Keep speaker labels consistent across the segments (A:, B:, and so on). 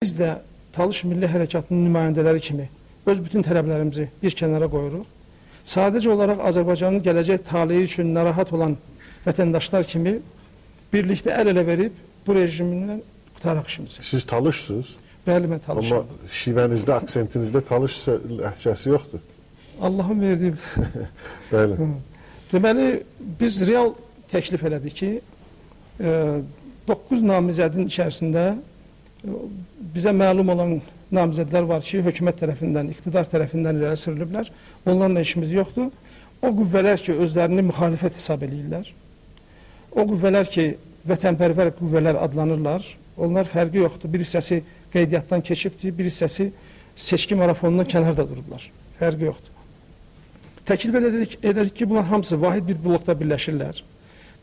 A: Biz də Talış Milli Hərəkatının nümayəndələri kimi öz bütün tələblərimizi bir kənara qoyuruq. Sadəcə olaraq Azərbaycanın gələcək taleyi üçün narahat olan vətəndaşlar kimi birlikdə əl-ələ verib bu rejimindən qutaraq işimizi.
B: Siz Talışsınız?
A: Bəli, mən Talışam.
B: Amma şivənizdə, aksentinizdə Talış ləhcəsi yoxdur.
A: Allahın verdiyi.
B: Bəli.
A: Deməli, biz real təklif elədik ki, 9 namizədin içərisində bizə məlum olan namizədlər var ki, hökumət tərəfindən, iqtidar tərəfindən irəli sürülüblər. Onlarla işimiz yoxdur. O qüvvələr ki, özlərini müxalifət hesab edirlər. O qüvvələr ki, vətənpərvər qüvvələr adlanırlar. Onlar fərqi yoxdur. Bir hissəsi qeydiyyatdan keçibdir, bir hissəsi seçki marafonundan kənarda durublar. Fərqi yoxdur. Təklif edərik ki, bunlar hamısı vahid bir blokda birləşirlər.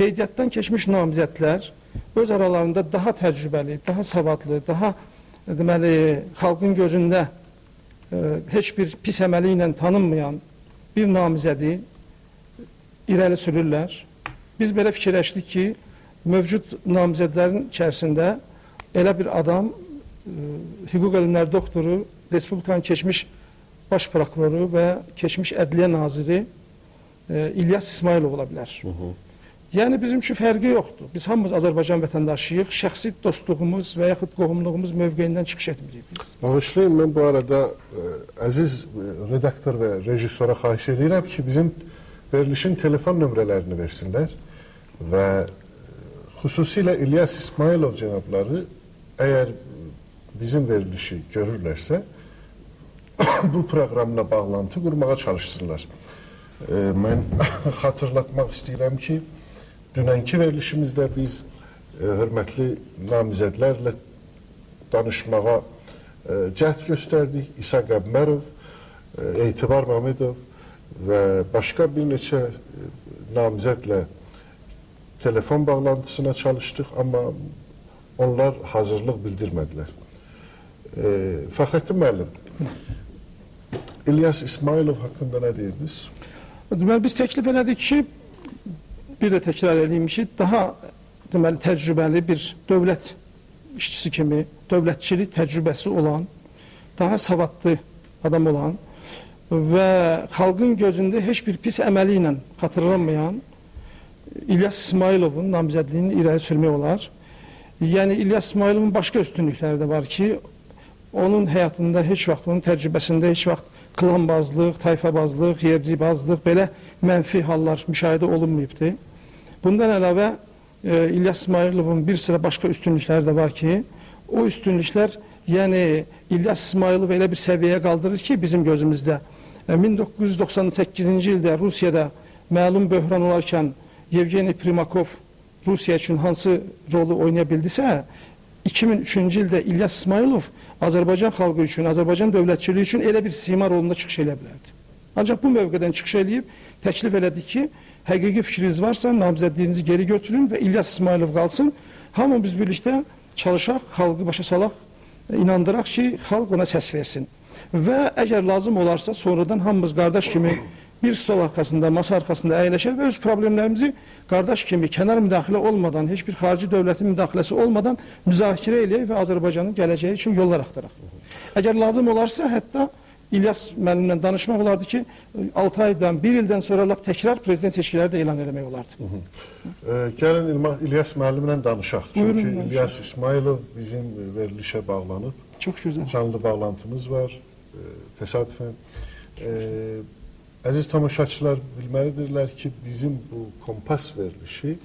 A: Qeydiyyatdan keçmiş namizədlər öz aralarında daha təcrübəli, daha savadlı, daha deməli, xalqın gözündə heç bir pis əməli ilə tanınmayan bir namizədi irəli sürürlər. Biz belə fikirləşdik ki, mövcud namizədlərin içərisində elə bir adam, hüquq elmləri doktoru, Respublikanın keçmiş baş prokuroru və keçmiş ədliyyə naziri İlyas İsmailov ola bilər. Yəni bizim üçün fərqi yoxdur. Biz hamımız Azərbaycan vətəndaşıyıq. Şəxsi dostluğumuz və yaxud qohumluğumuz mövqeyindən çıxış etmirik biz.
B: Bağışlayın, mən bu arada əziz redaktor və rejissora xahiş edirəm ki, bizim verilişin telefon nömrələrini versinlər və xüsusilə İlyas İsmailov cənabları əgər bizim verilişi görürlərsə bu proqramla bağlantı qurmağa çalışsınlar. Mən xatırlatmaq istəyirəm ki, dünənki verilişimizdə biz hörmətli namizədlərlə danışmağa cəhd göstərdik. İsa Qəmbərov, Etibar Mamedov və başqa bir neçə namizədlə telefon bağlantısına çalışdıq, amma onlar hazırlıq bildirmədilər. Fəxrəddin müəllim, İlyas İsmailov haqqında nə deyirdiniz?
A: Deməli, biz təklif elədik ki, bir də təkrar edeyim ki, daha deməli, təcrübəli bir dövlət işçisi kimi, dövlətçilik təcrübəsi olan, daha savadlı adam olan və xalqın gözündə heç bir pis əməli ilə xatırlanmayan İlyas İsmailovun namizədliyini irəli sürmək olar. Yəni, İlyas İsmailovun başqa üstünlükləri də var ki, onun həyatında heç vaxt, onun təcrübəsində heç vaxt klanbazlıq, tayfabazlıq, yercibazlıq, belə mənfi hallar müşahidə olunmayıbdır. Bundan əlavə İlyas İsmailovun bir sıra başqa üstünlükləri də var ki, o üstünlüklər, yəni İlyas İsmailov elə bir səviyyəyə qaldırır ki, bizim gözümüzdə 1998-ci ildə Rusiyada məlum böhran olarkən Yevgeni Primakov Rusiya üçün hansı rolu oynaya bildisə, 2003-cü ildə İlyas İsmailov Azərbaycan xalqı üçün, Azərbaycan dövlətçiliyi üçün elə bir sima rolunda çıxış eləyə bilərdi. Ancaq bu mövqedən çıxış eləyib, təklif elədik ki, həqiqi fikriniz varsa, namizədliyinizi geri götürün və İlyas İsmailov qalsın. Hamımız birlikdə çalışaq, xalqı başa salaq, inandıraq ki, xalq ona səs versin. Və əgər lazım olarsa, sonradan hamımız qardaş kimi bir stol arxasında, masa arxasında əyləşək və öz problemlərimizi qardaş kimi kənar müdaxilə olmadan, heç bir xarici dövlətin müdaxiləsi olmadan müzakirə eləyək və Azərbaycanın gələcəyi üçün yollar axtaraq. Əgər lazım olarsa, hətta İlyas müəllimlə danışmaq olardı ki, 6 aydan, 1 ildən sonra lap təkrar prezident seçkiləri də elan eləmək olardı.
B: Gəlin İlyas müəllimlə danışaq. Çünki İlyas İsmailov bizim verilişə bağlanıb.
A: Çox gözəl.
B: Canlı bağlantımız var, təsadüfən. Əziz tamaşaçılar bilməlidirlər ki, bizim bu kompas verilişi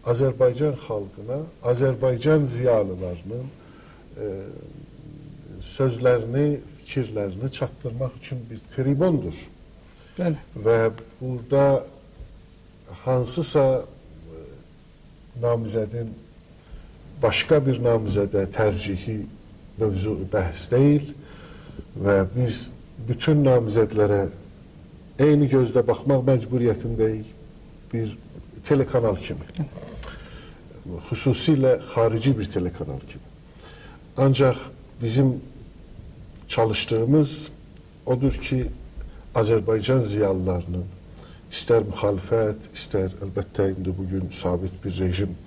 B: Azərbaycan xalqına, Azərbaycan ziyalılarının sözlərini, fikirlərini çatdırmaq üçün bir tribundur.
A: Bəli.
B: Və burada hansısa namizədin başqa bir namizədə tərcihi mövzu bəhs deyil və biz bütün namizədlərə eyni gözlə baxmaq məcburiyyətindəyik bir telekanal kimi. Xüsusilə xarici bir telekanal kimi. Ancaq bizim çalışdığımız odur ki, Azərbaycan ziyalılarının istər müxalifət, istər əlbəttə indi bugün sabit bir rejim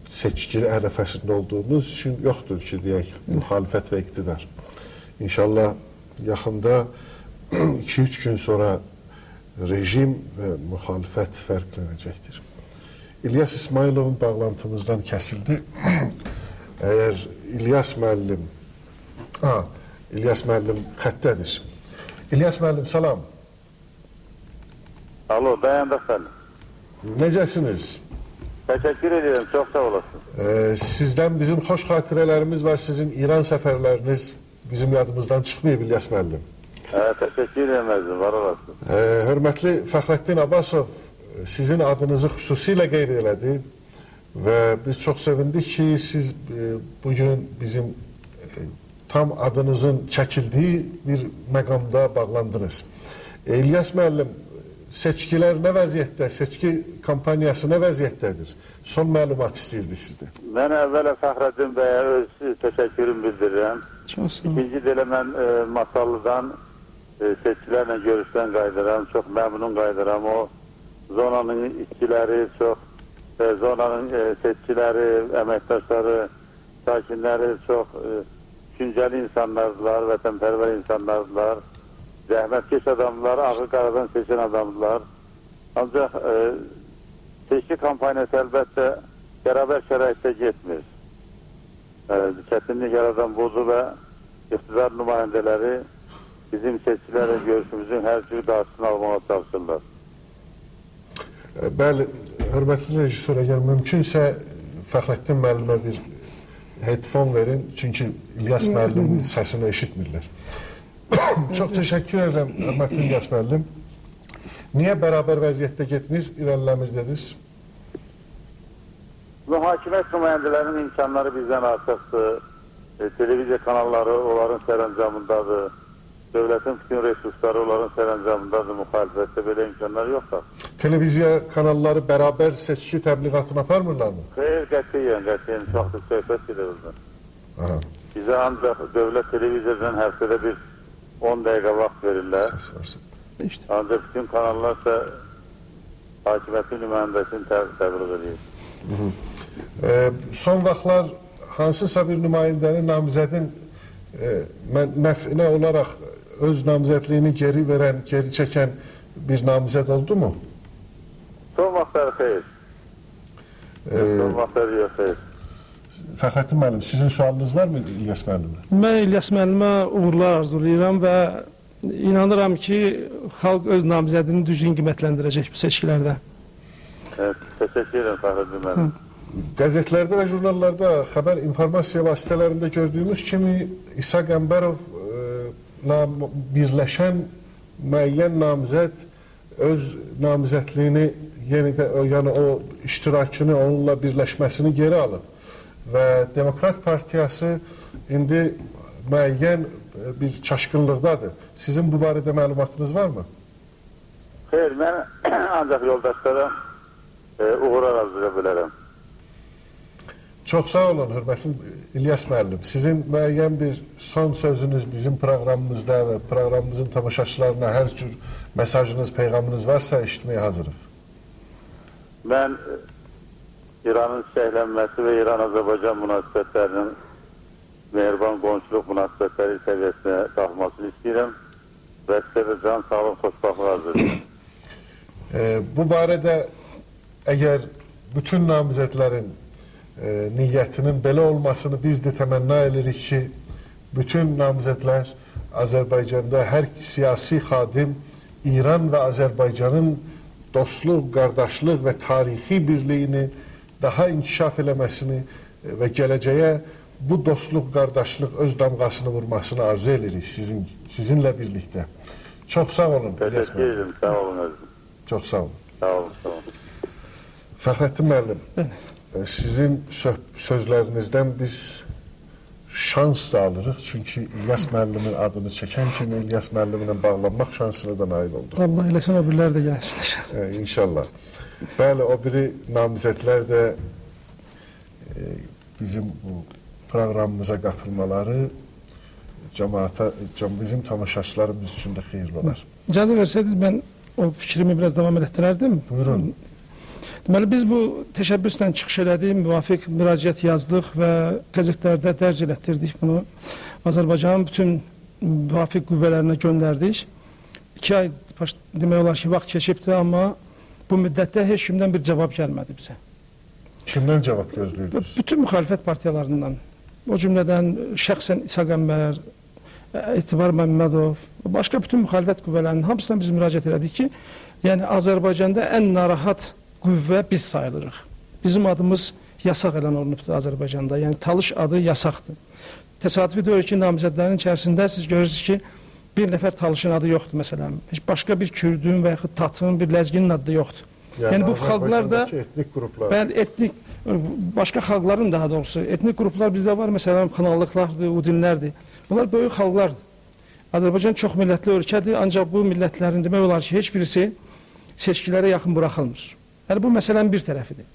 B: seçki ərəfəsində olduğumuz üçün yoxdur ki, deyək, müxalifət və iqtidar. İnşallah yaxında 2-3 gün sonra rejim və müxalifət fərqlənəcəkdir. İlyas İsmayılovun bağlantımızdan kəsildi. Əgər İlyas müəllim xəttədir. İlyas müəllim, salam.
C: Alo, dayandı efendim.
B: Necəsiniz?
C: Teşekkür ederim, çok sağ olasın.
B: Sizdən bizim xoş xatirələrimiz var. Sizin İran səfərləriniz bizim yadımızdan çıxmayıb, İlyas müəllim.
C: Teşekkür edemezdim, var olasın.
B: Hörmətli Fəxrəddin Abbasov sizin adınızı xüsusilə qeyd elədi və biz çox sevindik ki, siz bugün bizim tam adınızın çəkildiyi bir məqamda bağlandınız. İlyas müəllim, seçkilər nə vəziyyətdə, seçki kampaniyası nə vəziyyətdədir? Son məlumat istəyirdik sizdən.
C: Mən əvvələ Fəxrəddin bəyə öz təşəkkürümü bildirirəm. İkinci də mən Masallıdan seçkilərlə görüşdən qaydıram, çox məmnun qaydıram. O zonanın işçiləri, çox zonanın seçkiləri, əməkdaşları, sakinləri çox düşüncəli insanlardılar, vətənpərvər insanlardılar. Zəhmətkeş adamlar, ağı qaradan seçən adamlar. Ancaq seçki kampaniyası əlbəttə bərabər şəraitdə getmir. Çətinlik yaradan budur və iqtidar nümayəndələri bizim seçkilərlə görüşümüzün hər cür qarşısını almağa çalışırlar.
B: Bəli, hörmətli rejissor, əgər mümkünsə Fəxrəddin müəllimə bir headphone verin, çünki İlyas müəllimin səsini eşitmirlər. Çox təşəkkür edirəm, hörmətli İlyas müəllim. Niyə bərabər vəziyyətdə getmir, irəliləmir dediniz?
C: Hakimiyyət nümayəndələrinin imkanları bizdən artıqdır. Televiziya kanalları onların sərəncamındadır. Dövlətin bütün resursları onların sərəncamındadır. Müxalifətdə belə imkanlar yoxdur.
B: Televiziya kanalları bərabər seçki təbliğatını aparmırlar mı?
C: Xeyr, qətiyyən. Çoxdur söhbət gedir orada. Bizə ancaq dövlət televiziyadan həftədə bir 10 dəqiqə vaxt verirlər. Ancaq bütün kanallarsa hakimiyyətin nümayəndəsini təbliğ edir.
B: Son vaxtlar hansısa bir nümayəndənin namizədin nəfinə olaraq öz namizədliyini geri verən, geri çəkən bir namizəd oldu mu?
C: Son vaxtlar xeyr. Son vaxtlar yox, xeyr.
B: Fəxrəddin müəllim, sizin sualınız var mı İlyas müəllimə?
A: Mən İlyas müəllimə uğurlar arzulayıram və inanıram ki, xalq öz namizədini düzgün qiymətləndirəcək bu seçkilərdə.
C: Təşəkkür edirəm Fəxrəddin müəllim.
B: Qəzetlərdə və jurnallarda, xəbər informasiya vasitələrində gördüyümüz kimi İsa Qəmbərovla birləşən müəyyən namizəd öz namizədliyini yəni o iştirakını, onunla birləşməsini geri alıb və Demokrat Partiyası indi müəyyən bir çaşqınlıqdadır. Sizin bu barədə məlumatınız varmı?
C: Xeyr, mən ancaq yoldaşlara uğurlar arzuya bilərəm.
B: Çox sağ olun, hörmətli İlyas müəllim. Sizin müəyyən bir son sözünüz bizim proqramımızda və proqramımızın tamaşaçılarına hər cür mesajınız, peyğamınız varsa eşitməyə hazırıq.
C: Mən İranın çiçəklənməsi və İran-Azərbaycan münasibətlərinin mehriban qonşuluq münasibətləri səviyyəsinə qalxmasını istəyirəm və sizə də can, sağlıq, xoşbaxtlıq arzulayıram.
B: Bu barədə əgər bütün namizədlərin niyyətinin belə olmasını biz də təmənna edirik ki, bütün namizədlər Azərbaycanda hər siyasi xadim İran və Azərbaycanın dostluq, qardaşlıq və tarixi birliyini daha inkişaf eləməsini və gələcəyə bu dostluq, qardaşlıq öz damğasını vurmasını arzu edirik sizinlə birlikdə. Çox sağ olun.
C: Təşəkkür ederim, sağ olun özüm.
B: Çox sağ olun.
C: Sağ olun, sağ olun.
B: Fəxrəddin müəllim, sizin sözlərinizdən biz şans da alırıq. Çünki İlyas müəllimin adını çəkən kimi İlyas müəllimlə bağlanmaq şansına da nail olduq.
A: Allah eləsən o birilər də gəlsinlər.
B: İnşallah. Bəli, o biri namizədlər də bizim bu proqramımıza qatılmaları bizim tamaşaçılarımız üçün də xeyirli olar.
A: İcazə versəydiniz, mən o fikrimi biraz davam etdirərdim.
B: Buyurun.
A: Deməli, biz bu təşəbbüslə çıxış elədik, müvafiq müraciət yazdıq və qəzetlərdə dərc elətdirdik bunu. Azərbaycanın bütün müvafiq qüvvələrinə göndərdik. 2 ay demək olar ki, vaxt keçibdir, amma bu müddətdə heç kimdən bir cavab gəlmədi bizə.
B: Kimdən cavab gözləyirdiniz?
A: Bütün müxalifət partiyalarından, o cümlədən şəxsən İsa Qəmbər, Etibar Məmmədov, başqa bütün müxalifət qüvvələrinin hamısına biz müraciət elədik ki, yəni Azərbaycanda ən narahat qüvvə biz sayılırıq. Bizim adımız yasaq elan olunubdur Azərbaycanda, yəni Talış adı yasaqdır. Təsadüfi deyil ki, namizədlərin içərisində siz görürsünüz ki, bir nəfər Talışın adı yoxdur məsələn. Heç başqa bir Kürdün və yaxud Tatın, bir Ləzginin adı da yoxdur. Yəni bu xalqlar da
B: etnik qruplar.
A: Bəli, etnik başqa xalqların daha doğrusu etnik qruplar bizdə var, məsələn, Xınallıqlardır, Udinlərdir. Bunlar böyük xalqlardır. Azərbaycan çox millətli ölkədir, ancaq bu millətlərin demək olar ki, heç birisi seçkilərə yaxın buraxılmır. Yəni bu məsələnin bir tərəfidir.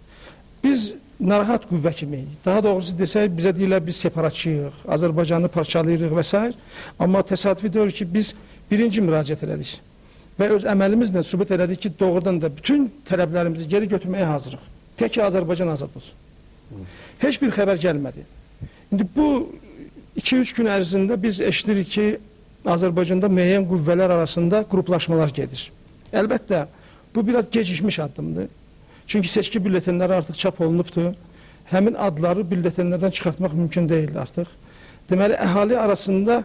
A: Biz narahat qüvvə kimi, daha doğrusu desək, bizə deyirlər biz separatçıyıq, Azərbaycanı parçalayırıq və s. Amma təsadüfi deyil ki, biz birinci müraciət elədik və öz əməlimizlə sübut elədik ki, doğrudan da bütün tələblərimizi geri götürməyə hazırıq. Tək ki, Azərbaycan azad olsun. Heç bir xəbər gəlmədi. İndi bu 2-3 gün ərzində biz eşidirik ki, Azərbaycanda müəyyən qüvvələr arasında qruplaşmalar gedir. Əlbəttə, bu biraz gecikmiş addımdır. Çünki seçki bülletenləri artıq çap olunubdur. Həmin adları bülletenlərdən çıxartmaq mümkün deyil artıq. Deməli, əhali arasında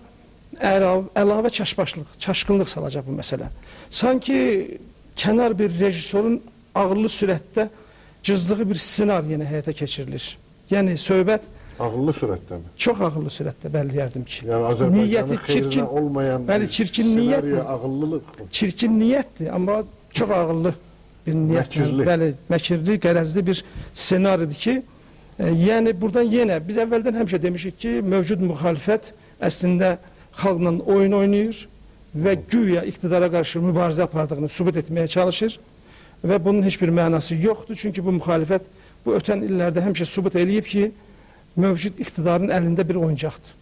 A: əlavə çaşqınlıq salacaq bu məsələ. Sanki kənar bir rejissorun ağırlı sürətdə cızdığı bir ssenari yenə həyata keçirilir. Yəni, söhbət
B: ağırlı sürətdə mi?
A: Çox ağırlı sürətdə, bəli deyərdim ki.
B: Yəni, Azərbaycanın xeyrinə olmayan
A: çirkin niyyətdir, amma çox ağırlı bir niyyətdir. Bəli, məkirli, qərəzli bir ssenaridir ki, yəni, buradan yenə, biz əvvəldən həmişə demişik ki, mövcud müxalifət əslində xalqla oyun oynayır və güya iqtidara qarşı mübarizə apardığını sübut etməyə çalışır və bunun heç bir mənası yoxdur. Çünki bu müxalifət bu ötən illərdə həmişə sübut eləyib ki, mövcud iqtidarın əlində bir oyuncaqdır.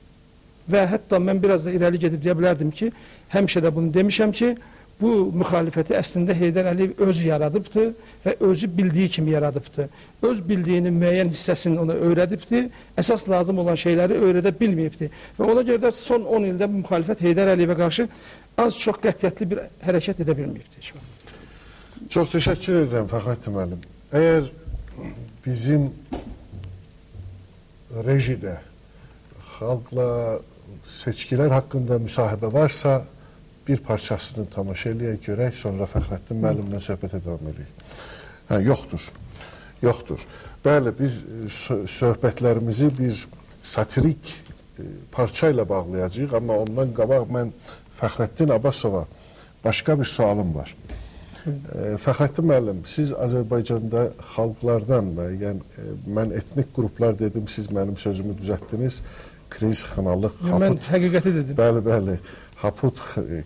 A: Və hətta mən biraz da irəli gedib deyə bilərdim ki, həmişə də bunu demişəm ki, bu müxalifəti əslində Heydər Əliyev özü yaradıbdır və özü bildiyi kimi yaradıbdır. Öz bildiyinin müəyyən hissəsini ona öyrədibdir, əsas lazım olan şeyləri öyrədə bilməyibdir. Və ona görə də son 10 ildə bu müxalifət Heydər Əliyevə qarşı az çox qətiyyətli bir hərəkət edə bilməyibdir.
B: Çox təşəkkür edirəm Fəxrəddin müəllim. Əgər bizim rejidə xalqla seçkilər haqqında müsahibə varsa, bir parçasını tamaşa eləyək, görək, sonra Fəxrəddin müəllimlə söhbətə davam edək. Yoxdur, yoxdur. Bəli, biz söhbətlərimizi bir satirik parça ilə bağlayacağıq, amma ondan qabaq mən Fəxrəddin Abbasova başqa bir sualım var. Fəxrəddin müəllim, siz Azərbaycanda xalqlardan, mən etnik qruplar dedim, siz mənim sözümü düzəltdiniz, Kriz, Xınalıq, Haput.
A: Mən həqiqəti dedim.
B: Bəli, bəli. Haput,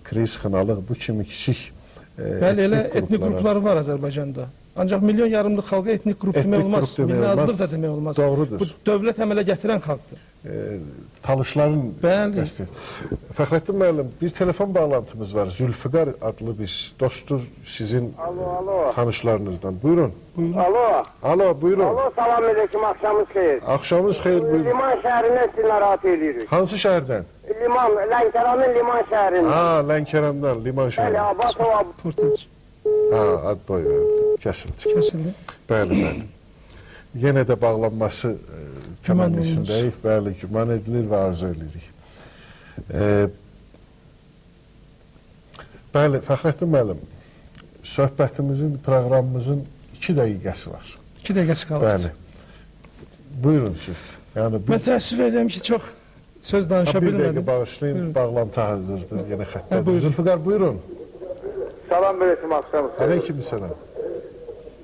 B: Kriz, Xınalıq, bu kimi kiçik
A: bəli, elə etnik qrupları var Azərbaycanda. Ancaq milyon yarımlıq xalqa etnik qrup demək olmaz, milli azlıq da demək olmaz.
B: Doğrudur.
A: Bu dövlət əmələ gətirən xalqdır.
B: Talışların qəsdi. Fəxrəddin müəllim, bir telefon bağlantımız var. Zülfüqar adlı bir dostdur sizin tanışlarınızdan. Buyurun. Alo, buyurun.
D: Alo, salam aleyküm, axşamınız xeyir.
B: Axşamınız xeyir, buyurun.
D: Liman şəhərindən sizi narahat edirik.
B: Hansı şəhərdən?
D: Liman, Lənkəranın Liman şəhərindən.
B: Ha, Lənkərandan, Liman şəhərindən.
D: Bəli, Abbasova.
A: Portaj.
B: Ha, ad boy verdi, kəsildi.
A: Kəsildi.
B: Bəli, bəli. Yenə də bağlanması təmənnisindəyik, bəli, güman edilir və arzu edirik. Bəli, Fəxrəddin müəllim, söhbətimizin, proqramımızın 2 dəqiqəsi var.
A: 2 dəqiqəsi qalır.
B: Bəli. Buyurun siz.
A: Mən təəssüf edirəm ki, çox söz danışa bilmədim.
B: Bir dəqiqə bağışlayın, bağlantı hazırdır, yenə xəttədir. Zülfüqar, buyurun.
D: Salam aleyküm, axşamınız xeyir.
B: Aleyküm selam.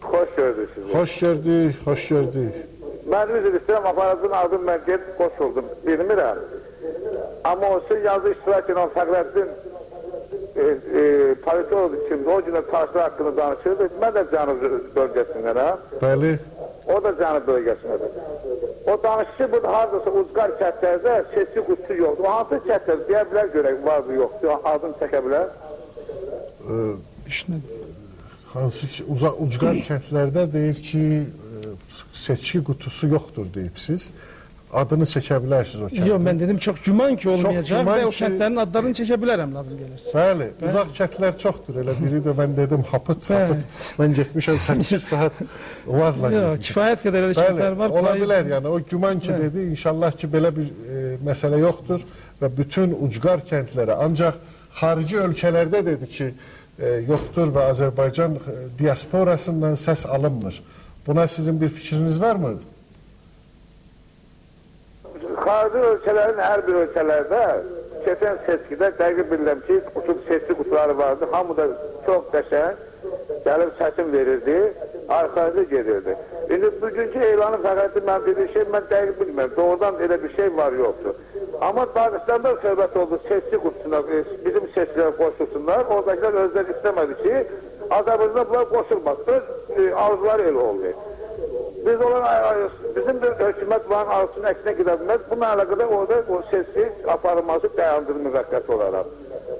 D: Xoş gördük sizi.
B: Xoş gördük, xoş gördük.
D: Mən üzr istəyirəm, aparatın adım mən deyib qoş oldum, bilmirəm. Amma o siz yazı iştirak edən Fəxrəddin politolog kimdir, o günə taşlar haqqında danışırdı. Mən də Cənub bölgəsindənəm.
B: Bəli.
D: O da Cənub bölgəsindədir. O danışır, burada haradasa Uzqar kətlərdə seçki qutusu yoxdur. O hansı kətlər deyə bilər görək, vardır, yoxdur, adını çəkə bilər.
B: hansı ki, ucqar kəndlərdə deyir ki, seçki qutusu yoxdur deyibsiz. Adını çəkə bilərsiniz o kəndin.
A: Yox, mən dedim çox güman ki olmayacaq
B: güman
A: və o
B: ki-
A: kəndlərin adlarını çəkə bilərəm lazım gəlirsə.
B: Bəli, uzaq kəndlər çoxdur. Elə biri də mən dedim hapıt. Mən getmişəm 8 saat Uvazla
A: Yox,
B: getmişəm.
A: kifayət qədər elə kəndlər var.
B: Ola
A: payız-
B: bilər, yəni o güman ki dedi, inşallah ki belə bir məsələ yoxdur və bütün ucqar kəndlərə, ancaq xarici ölkələrdə dedi ki, yoxdur və Azərbaycan diasporasından səs alınmır. Buna sizin bir fikriniz varmı?
D: Xarici ölkələrin hər bir ölkələrdə keçən seçkidə dəqiq bilirəm ki, seçki qutuları vardı. Hamı da çox qəşəng gəlib səsim verirdi, arxayıcı gedirdi. İndi bugünkü elanı fəqət mən bir şey, mən dəqiq bilmirəm. Doğrudan elə bir şey var, yoxdur. Amma Dağıstanda söhbət oldu seçki qutusuna, bizim seçkilərə qoşulsunlar. Oradakılar özləri istəmədi ki, Azərbaycanda bunlar qoşulmasın. Arzuları elə oldu. Biz bizim bir hökumət var, arzusunu əksinə gedə bilməz. Bununla əlaqədar orada o seçki aparılması dayandırılır müvəqqəti olaraq.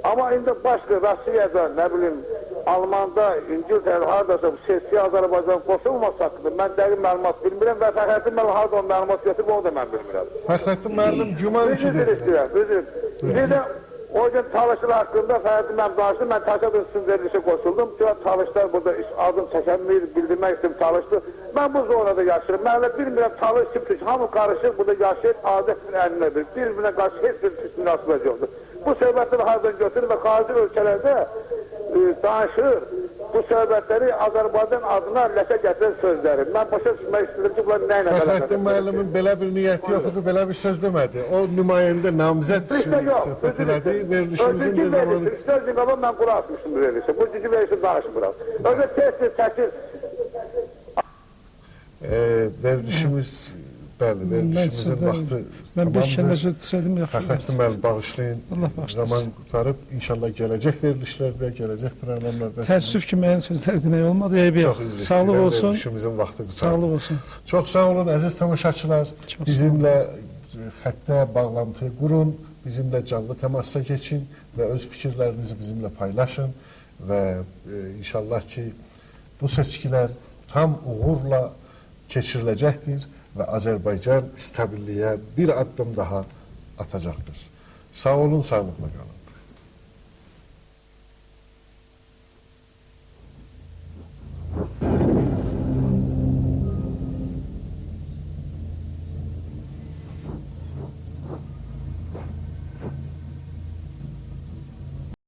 D: Amma indi başqa Rusiyada, nə bilim, Almanda, İngiltərədə haradasa bu seçki Azərbaycan qoşulması haqqında mən dəqiq məlumat bilmirəm və Fəxrəddin müəllim harada o məlumat götürüb onu da mən bilmirəm.
B: Fəxrəddin müəllim güman ki dedi.
D: Bir də o gün Talışlar haqqında Fəxrəddin müəllim danışdı, mən Taşadın üstün verilişə qoşuldum. Talışlar burada adım çəkənməyir, bildirmək istəyim Talışdı. Mən bu zonada yaşayırım. Mən elə bilmirəm Talış kim, hamı qarışır, burada yaşayır, adət bir əlinədir. Bir-birinə qarşı heç bir pis münasibət yoxdur. Bu söhbətləri haradan götürür və xarici ölkələrdə danışır. Bu söhbətləri Azərbaycan adına ləşə gətirən sözləri. Mən başa düşmək istedim ki, bunlar nə ilə
B: Fəxrəddin müəllimin belə bir niyyəti yoxdur, belə bir söz demədi. O nümayəndə namizəd söhbət elədi, verilişimizin də zamanı...
D: Önceki verilişi, mən qura atmışım bu verilişi. Bu cücü verilişi danışmıram. Özü tez-tez çəkir.
B: Verilişimiz, bəli, verilişimizin vaxtı
A: Mən 5 kəlmə söylədim, yaxşı.
B: Fəxrəddin müəllim bağışlayın,
A: Allah bağışlasın.
B: zaman qutarıb, inşallah gələcək verilişlərdə, gələcək proqramlarda...
A: Təəssüf ki, müəyyən sözlər demək olmadı, eybi yox.
B: Çox üzr
A: Sağlıq
B: istəyirəm,
A: olsun.
B: verilişimizin vaxtı qutarıb.
A: Sağlıq olsun.
B: Çox sağ olun, əziz tamaşaçılar. Bizimlə xəttə bağlantı qurun, bizimlə canlı təmasda keçin və öz fikirlərinizi bizimlə paylaşın və inşallah ki, bu seçkilər tam uğurla keçiriləcəkdir və Azərbaycan stabilliyə bir addım daha atacaqdır. Sağ olun, sağlıqla qalın.